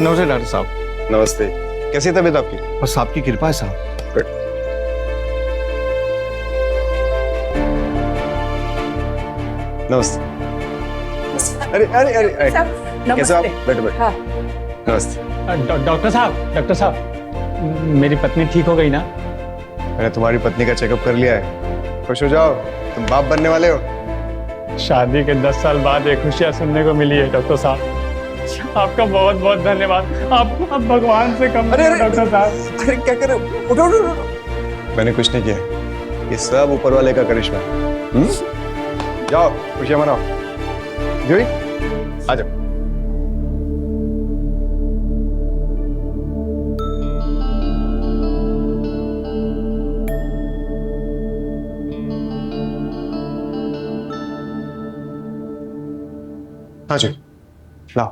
नमस्ते नमस्ते डॉक्टर साहब। नमस्ते। कैसी तबीयत आपकी? बस आपकी कृपा है साहब। गुड। नमस्ते। अरे अरे अरे, अरे। कैसे हो आप? बैठो बैठो। हाँ। नमस्ते। डॉक्टर साहब मेरी पत्नी ठीक हो गई ना? मैंने तुम्हारी पत्नी का चेकअप कर लिया है, खुश हो जाओ, तुम बाप बनने वाले हो। शादी के 10 साल बाद ये खुशियां सुनने को मिली है डॉक्टर साहब। आपका बहुत बहुत धन्यवाद। आप भगवान से कम अरे, नहीं हो, अरे, डॉक्टर साहब। अरे क्या कर रहे हो? उठो उठो उठो। मैंने कुछ नहीं किया, ये सब ऊपर वाले का करिश्मा है। जाओ खुशियां मनाओ। जोई आ जाओ। हाँ जी लाओ।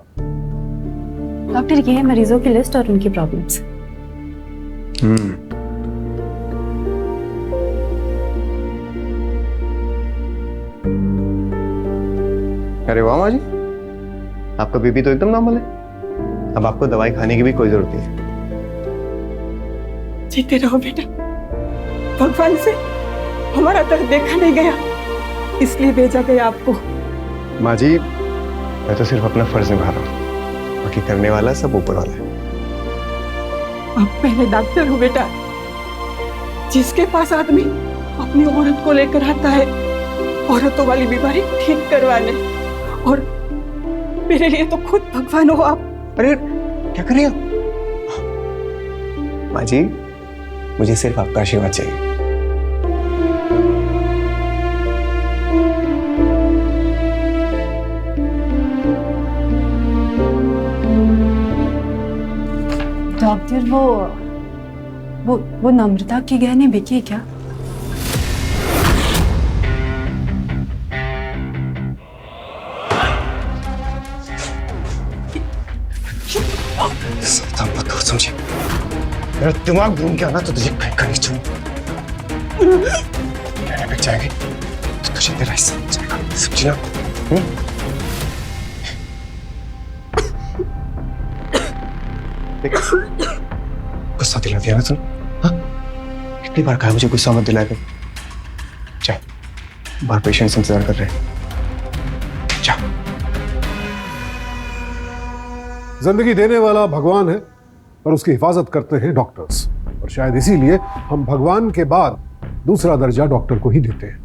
डॉक्टर, ये है मरीजों की लिस्ट और उनकी प्रॉब्लम्स। अरे वाह माँ जी, आपका बीपी तो एकदम नॉर्मल है। अब आपको दवाई खाने की भी कोई जरूरत नहीं है। जीते रहो बेटा, भगवान से हमारा दर्द देखा नहीं गया, इसलिए भेजा गया आपको। माँ जी, मैं तो सिर्फ अपना फर्ज निभा रहा हूँ, बाकी करने वाला सब ऊपर वाला है। आप पहले डॉक्टर हो बेटा, जिसके पास आदमी अपनी औरत को लेकर आता है औरतों वाली बीमारी ठीक करवाने, और मेरे लिए तो खुद भगवान हो आप। अरे क्या कर रही हो माँ जी? मुझे सिर्फ आपका आशीर्वाद चाहिए। डॉक्टर, वो नम्रता के गहने बिके क्या? सावधान मत हो, समझे? मेरा दिमाग घूम गया ना तो तुझे फेंक कर नहीं छोड़ूंगा। मैंने बिक जाएगी तो तुझे तेरा हिस्सा मिल जाएगा, समझी ना? गुस्सा दिला दिया ना तुम? हाँ? कितनी बार कहा मुझे गुस्सा मत दिलाया कर। जा, बाहर पेशेंट्स इंतजार कर रहे हैं। जा। जिंदगी देने वाला भगवान है और उसकी हिफाजत करते हैं डॉक्टर्स, और शायद इसीलिए हम भगवान के बाद दूसरा दर्जा डॉक्टर को ही देते हैं।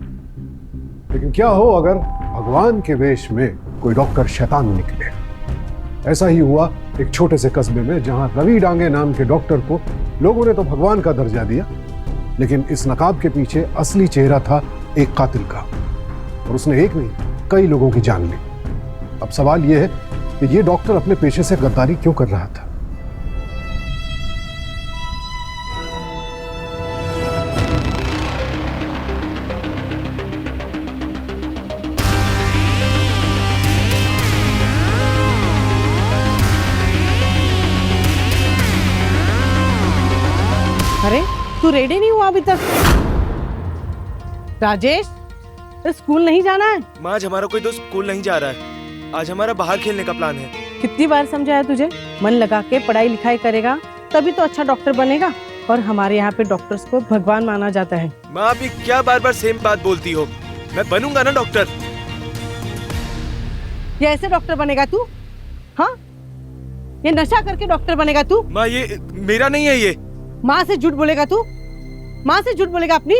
लेकिन क्या हो अगर भगवान के वेश में कोई डॉक्टर शैतान निकले? ऐसा ही हुआ एक छोटे से कस्बे में, जहां रवि डांगे नाम के डॉक्टर को लोगों ने तो भगवान का दर्जा दिया, लेकिन इस नकाब के पीछे असली चेहरा था एक कातिल का, और उसने एक नहीं कई लोगों की जान ली। अब सवाल यह है कि ये डॉक्टर अपने पेशे से गद्दारी क्यों कर रहा था? अरे तू रेडी नहीं हुआ अभी तक? राजेश, स्कूल नहीं जाना है? माँ, आज हमारा कोई दोस्त स्कूल नहीं जा रहा है, आज हमारा बाहर खेलने का प्लान है। कितनी बार समझाया तुझे? मन लगा के पढ़ाई लिखाई करेगा तभी तो अच्छा डॉक्टर बनेगा, और हमारे यहाँ पे डॉक्टर्स को भगवान माना जाता है। माँ, अभी क्या बार बार सेम बात बोलती हो? मैं बनूंगा ना डॉक्टर। ये ऐसे डॉक्टर बनेगा तू? हाँ, ये नशा करके डॉक्टर बनेगा तू? माँ, ये मेरा नहीं है। ये माँ से झूठ बोलेगा तू? माँ से झूठ बोलेगा अपनी?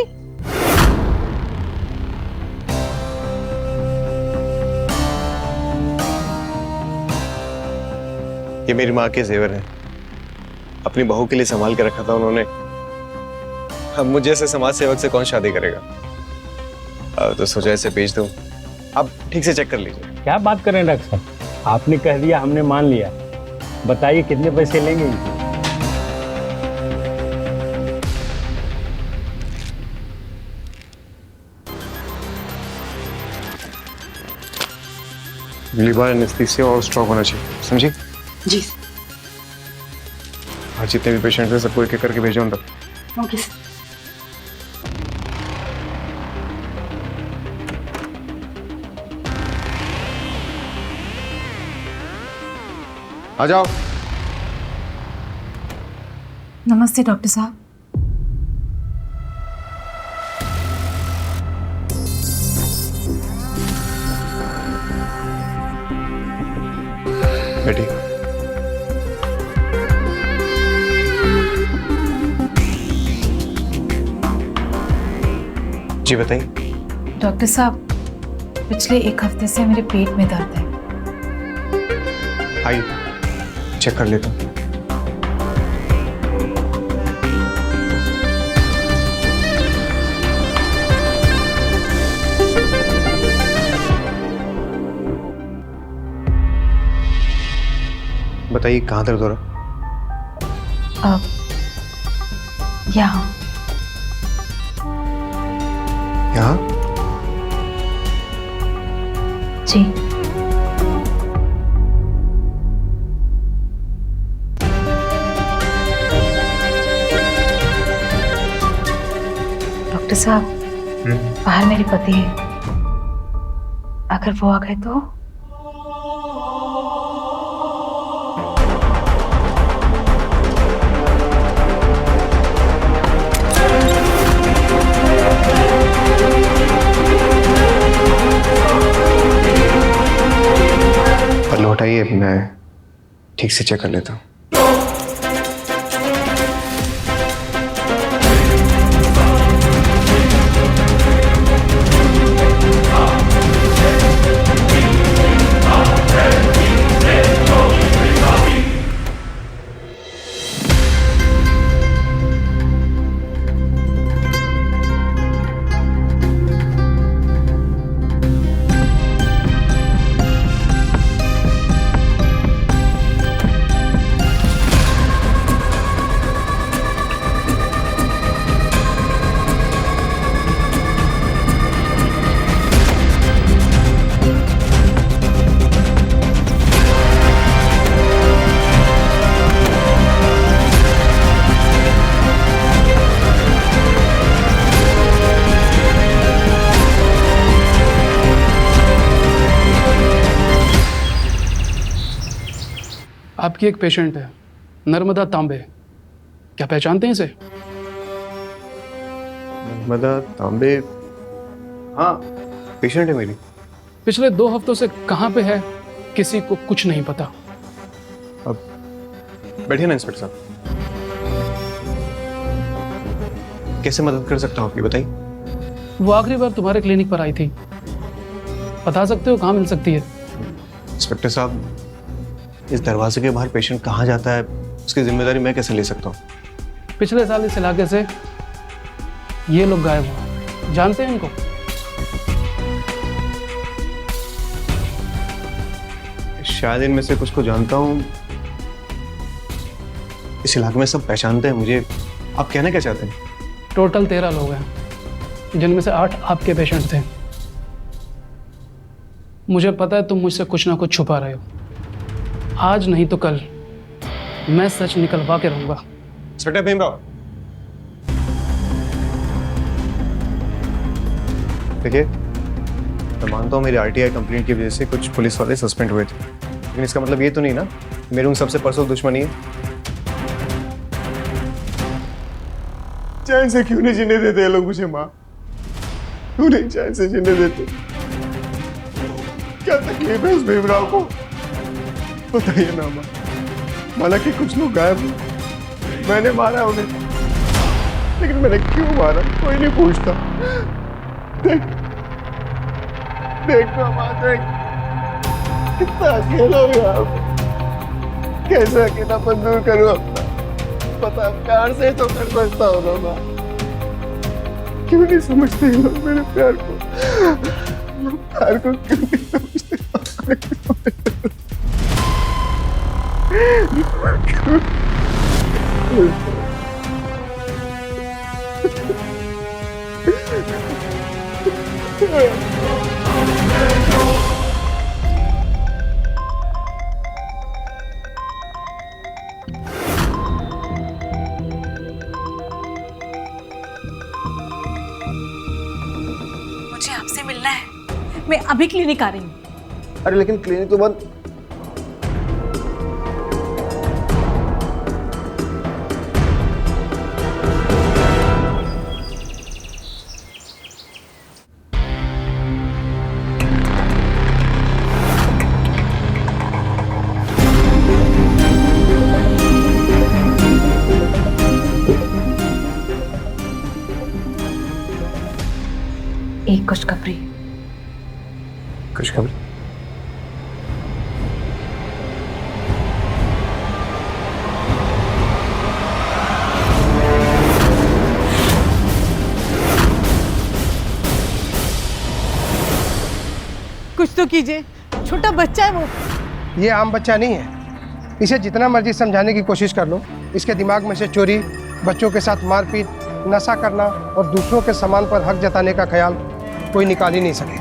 ये मेरी माँ के जेवर हैं, अपनी बहू के लिए संभाल के रखा था उन्होंने। अब मुझे ऐसे समाज सेवक से कौन शादी करेगा? अब तो सोचा ऐसे भेज दूं। आप ठीक से चेक कर लीजिए। क्या बात कर रहे हैं डॉक्टर साहब? आपने कह दिया, हमने मान लिया। बताइए कितने पैसे लेंगे इनके? लिवर एनेस्थीसिया और स्ट्रोक होना चाहिए, समझी? जी और जितने भी पेशेंट हैं सबको एक एक करके भेजो अंदर। ओके। आ जाओ। नमस्ते डॉक्टर साहब। बेटी, जी बताइए। डॉक्टर साहब, पिछले 1 हफ्ते से मेरे पेट में दर्द है। आइए चेक कर लेता हूँ। बताइए कहाँ दर्द हो रहा? अब यहाँ। यहाँ? जी। डॉक्टर साहब, बाहर मेरे पति है, अगर वो आ गए तो? पर लौटाइए, मैं ठीक से चेक कर लेता हूँ। आपकी एक पेशेंट है, नर्मदा तांबे, क्या पहचानते हैं इसे? नर्मदा तांबे? हाँ, पेशेंट है मेरी। पिछले 2 हफ्तों से कहाँ पे है किसी को कुछ नहीं पता। अब बैठिए ना इंस्पेक्टर साहब, कैसे मदद कर सकता हूँ आपकी, बताइए। वो आखिरी बार तुम्हारे क्लिनिक पर आई थी, बता सकते हो कहाँ मिल सकती है? इंस्पेक्टर साहब, इस दरवाजे के बाहर पेशेंट कहाँ जाता है उसकी जिम्मेदारी मैं कैसे ले सकता हूँ? पिछले साल इस इलाके से ये लोग गायब हुए, जानते हैं इनको? शायद इनमें से कुछ को जानता हूँ। इस इलाके में सब पहचानते हैं मुझे। आप कहना क्या चाहते हैं? टोटल 13 लोग हैं, जिनमें से 8 आपके पेशेंट थे। मुझे पता है तुम मुझसे कुछ ना कुछ छुपा रहे हो। आज नहीं तो कल मैं सच निकलवा के रहूंगा। इंस्पेक्टर भीमराव, देखिए, मैं मानता हूँ मेरी आरटीआई कंप्लेंट की वजह से कुछ पुलिस वाले सस्पेंड हुए थे, लेकिन इसका मतलब ये तो नहीं ना मेरे उन सबसे परसों दुश्मनी है। चैन से क्यों नहीं जीने देते लोग मुझे? माँ, क्यों नहीं चैन से जीने देते? क्या तकलीफ है उस भीमराव को? बताइए ना माँ। हालांकि कुछ लोग गायब हुए, मैंने मारा उन्हें, लेकिन मैंने क्यों मारा कोई नहीं पूछता। देख देख माँ, देख कितना अकेला हूँ यहाँ पे। कैसे अकेलापन दूर करूँ अपना? पता प्यार से तो कर सकता हूँ ना माँ। क्यों नहीं समझते लोग मेरे प्यार को? प्यार को क्यों नहीं समझते? मुझे आपसे मिलना है, मैं अभी क्लिनिक आ रही हूँ। अरे लेकिन क्लिनिक तो बंद। खुशखबरी। खुशखबरी? कुछ तो कीजिए, छोटा बच्चा है वो। ये आम बच्चा नहीं है। इसे जितना मर्जी समझाने की कोशिश कर लो, इसके दिमाग में से चोरी, बच्चों के साथ मारपीट, नशा करना और दूसरों के सामान पर हक जताने का ख्याल कोई निकाल ही नहीं सके।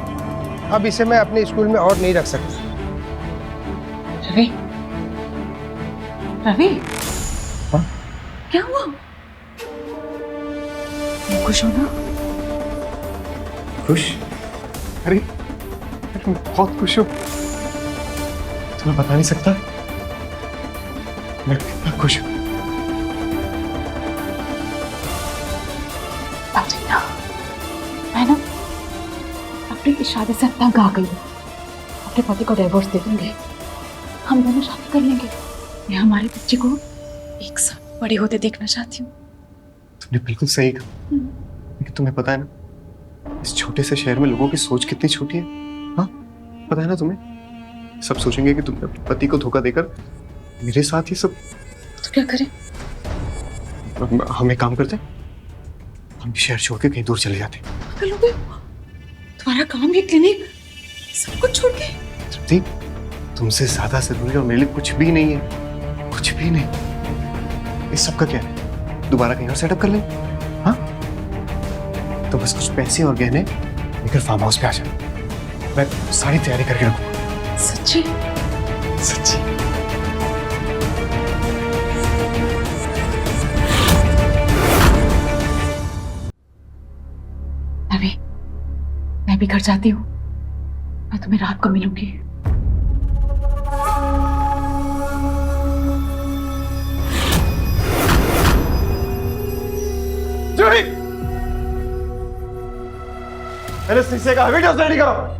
अब इसे मैं अपने स्कूल में और नहीं रख सकती। रवि, रवि, हाँ? क्या हुआ? खुश हो ना? खुश? अरे मैं बहुत खुश हूँ। तुम्हें बता नहीं सकता मैं कितना खुश हूँ। मैं ना अपनी इस शादी से तंग आ गई हूँ। अपने पति को डिवोर्स दे देंगे, हम दोनों शादी कर लेंगे। मैं हमारे बच्चे को एक साथ बड़े होते देखना चाहती हूँ। तुमने बिल्कुल सही कहा, लेकिन तुम्हें पता है ना इस छोटे से शहर में लोगों की सोच कितनी छोटी है। हाँ, पता है ना तुम्हें, सब सोचेंगे कि तुमने अपने पति को धोखा देकर मेरे साथ ये सब। तो क्या करें? हम एक काम करते हैं, हम शहर छोड़ के कहीं दूर चले जाते हैं। पागल हो गए? तुम्हारा काम, ये क्लिनिक, सब कुछ छोड़ के? तृप्ति, तुमसे ज्यादा जरूरी और मेरे लिए कुछ भी नहीं है, कुछ भी नहीं। इस सब का क्या है, दोबारा कहीं और सेटअप कर लें। हाँ, तो बस कुछ पैसे और गहने लेकर फार्म हाउस पे आ जाए। मैं सारी तैयारी करके रखूंगा। सच्ची? सच्ची। रवि, मैं भी घर जाती हूँ। मैं तुम्हें रात को मिलूंगी। जूही, मेरे शीशे का वीडियो रेडी करो।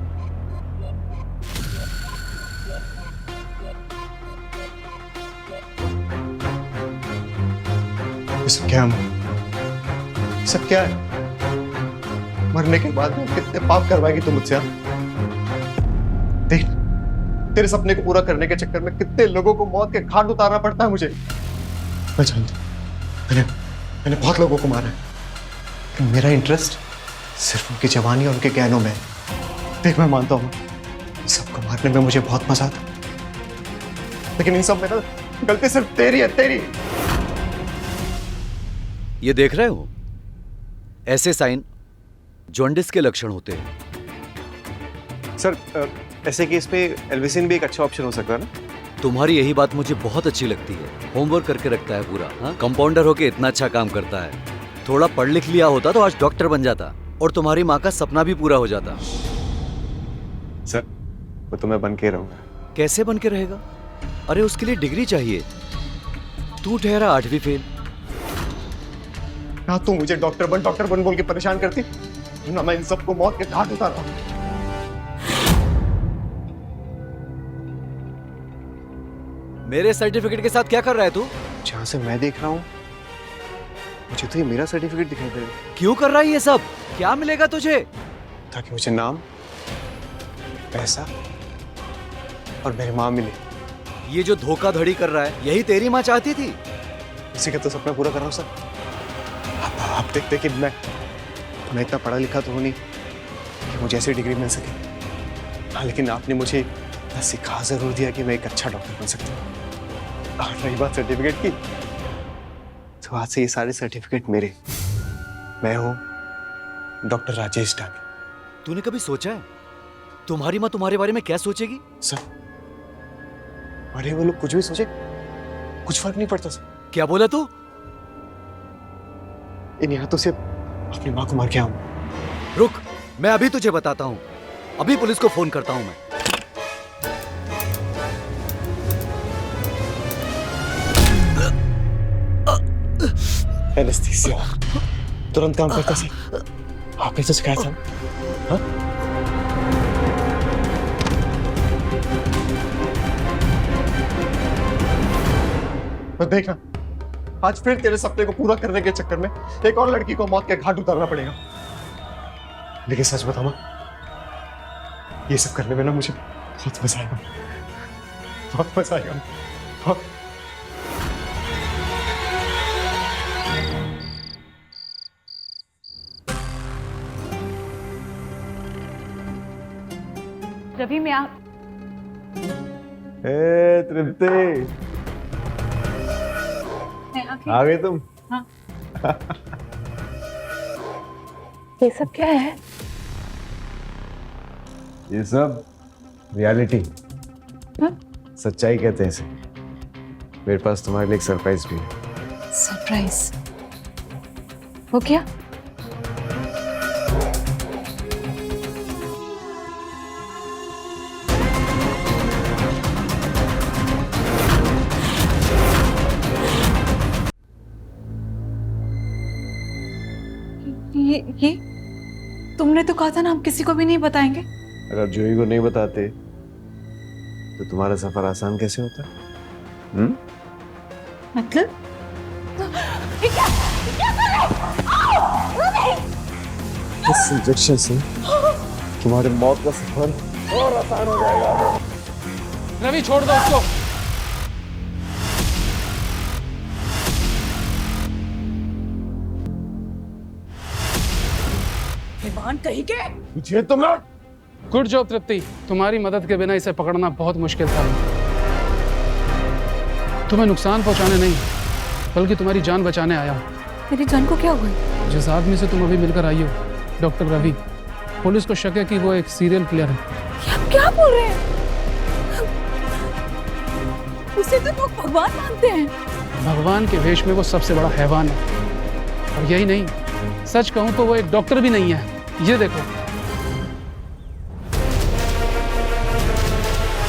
ये सब क्या है? ये सब क्या है? मरने के बाद कितने पाप करवाएगी तुम मुझसे? देख, तेरे सपने को पूरा करने के चक्कर में कितने लोगों को मौत के घाट उतारना पड़ता है मुझे। मैं जानता हूं, मैंने बहुत लोगों को मारा है, लेकिन मेरा इंटरेस्ट सिर्फ उनकी जवानी और उनके गहनों में है। देख, मैं मानता हूं सबको मारने में मुझे बहुत मजा आता, लेकिन इन सब में ना गलती सिर्फ तेरी है, तेरी। ये देख रहे हो, ऐसे साइन जॉन्डिस के लक्षण होते हैं। सर, ऐसे केस पे एल्विसिन भी एक अच्छा ऑप्शन हो सकता है ना? तुम्हारी यही बात मुझे बहुत अच्छी लगती है। होमवर्क करके रखता है पूरा। हाँ, कंपाउंडर होके इतना अच्छा काम करता है। थोड़ा पढ़ लिख लिया होता तो आज डॉक्टर बन जाता और तुम्हारी माँ का सपना भी पूरा हो जाता। सर, वो तो मैं बन के रहूंगा। कैसे बन के रहेगा? अरे उसके लिए डिग्री चाहिए। तू ठहरा 8वीं फेल। हाँ, तू मुझे डॉक्टर बन बोल के परेशान करती ना, मैं इन सबको मौत के घाट उतारता हूं। मेरे सर्टिफिकेट के साथ क्या कर रहा है तू? जहां से मैं देख रहा हूं मुझे तो ये मेरा सर्टिफिकेट दिखाई दे रहा है। क्यों कर रहा है ये सब? क्या मिलेगा तुझे? ताकि मुझे नाम, पैसा और मेरी माँ मिले। ये जो धोखाधड़ी कर रहा है, यही तेरी माँ चाहती थी। इसी का तो सपना पूरा कर रहा हूं सर। आप देखते कि मैं इतना पढ़ा लिखा तो हूं नहीं कि मुझे ऐसी डिग्री मिल सके। हाँ, लेकिन आपने मुझे इतना सिखा जरूर दिया कि मैं एक अच्छा डॉक्टर बन सकता हूँ। और रही बात सर्टिफिकेट की, तो आज से ये सारे सर्टिफिकेट मेरे। मैं हूँ डॉक्टर राजेश डांगे। तूने कभी सोचा है तुम्हारी माँ तुम्हारे बारे में क्या सोचेगी? सर, अरे वो लोग कुछ भी सोचे, कुछ फर्क नहीं पड़ता सर। क्या बोला तू? इन हाथों से अपनी माँ को मार के आऊं। रुक, मैं अभी तुझे बताता हूँ। अभी पुलिस को फोन करता हूँ मैं। एनेस्थीसिया तुरंत काम करता सर। आपने तो सिखाया था। हाँ? तो देखना, आज फिर तेरे सपने को पूरा करने के चक्कर में एक और लड़की को मौत के घाट उतारना पड़ेगा। लेकिन सच बताऊं, ये सब करने में ना मुझे बहुत मजा आएगा, बहुत मजा आएगा, बहुत। रवि मैं तृप्ति, आ गई तुम? हाँ। ये सब क्या है? ये सब रियलिटी, सच्चाई कहते हैं इसे। मेरे पास तुम्हारे लिए एक सरप्राइज भी है। सरप्राइज? वो क्या? ये तुमने तो कहा था ना हम किसी को भी नहीं बताएंगे। अगर जूही को नहीं बताते तो तुम्हारा सफर आसान कैसे होता? मतलब? ये क्या कर रहे हो? इस इंजेक्शन से तुम्हारे मौत का सफर और आसान हो जाएगा। रवि छोड़ दो उसको। कहीं के मुझे तुम लोग। गुड जॉब तृप्ति, तुम्हारी मदद के बिना इसे पकड़ना बहुत मुश्किल था। तुम्हें नुकसान पहुंचाने नहीं बल्कि तुम्हारी जान बचाने आया हूं। मेरी जान को क्या हुआ? जिस आदमी से तुम अभी मिलकर आई हो, डॉक्टर रवि, पुलिस को शक है कि वो एक सीरियल किलर है। क्या बोल रहे हैं? उसे तो लोग भगवान मानते हैं। भगवान के वेश में वो सबसे बड़ा हैवान है। और यही नहीं, सच कहूं तो वो एक डॉक्टर भी नहीं है। ये देखो।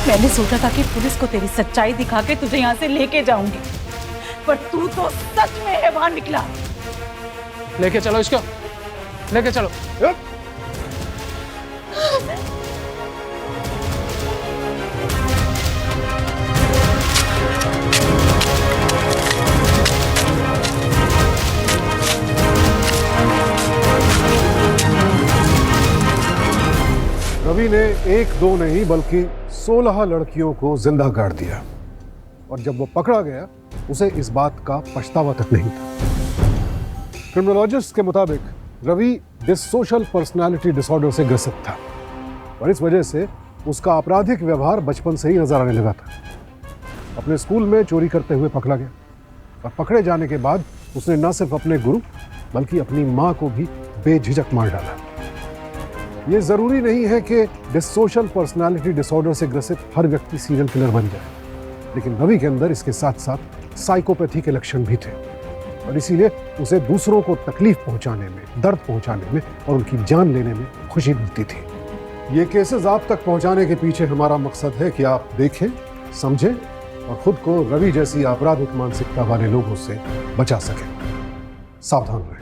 मैंने सोचा था कि पुलिस को तेरी सच्चाई दिखा के तुझे यहाँ से लेके जाऊंगी, पर तू तो सच में हैवान निकला। लेके चलो इसको, लेके चलो। रवि ने एक दो नहीं बल्कि 16 लड़कियों को जिंदा गाड़ दिया और जब वो पकड़ा गया उसे इस बात का पछतावा तक नहीं था। क्रिमिनोलॉजिस्ट के मुताबिक रवि डिसोशल पर्सनालिटी डिसऑर्डर से ग्रसित था और इस वजह से उसका आपराधिक व्यवहार बचपन से ही नजर आने लगा था। अपने स्कूल में चोरी करते हुए पकड़ा गया और पकड़े जाने के बाद उसने न सिर्फ अपने गुरु बल्कि अपनी मां को भी बेझिझक मार डाला। ये जरूरी नहीं है कि डिसोशल पर्सनालिटी डिसऑर्डर से ग्रसित हर व्यक्ति सीरियल किलर बन जाए, लेकिन रवि के अंदर इसके साथ साथ साइकोपैथी के लक्षण भी थे और इसीलिए उसे दूसरों को तकलीफ पहुंचाने में, दर्द पहुंचाने में और उनकी जान लेने में खुशी मिलती थी। ये केसेस आप तक पहुंचाने के पीछे हमारा मकसद है कि आप देखें, समझें और खुद को रवि जैसी आपराधिक मानसिकता वाले लोगों से बचा सकें। सावधान रहें।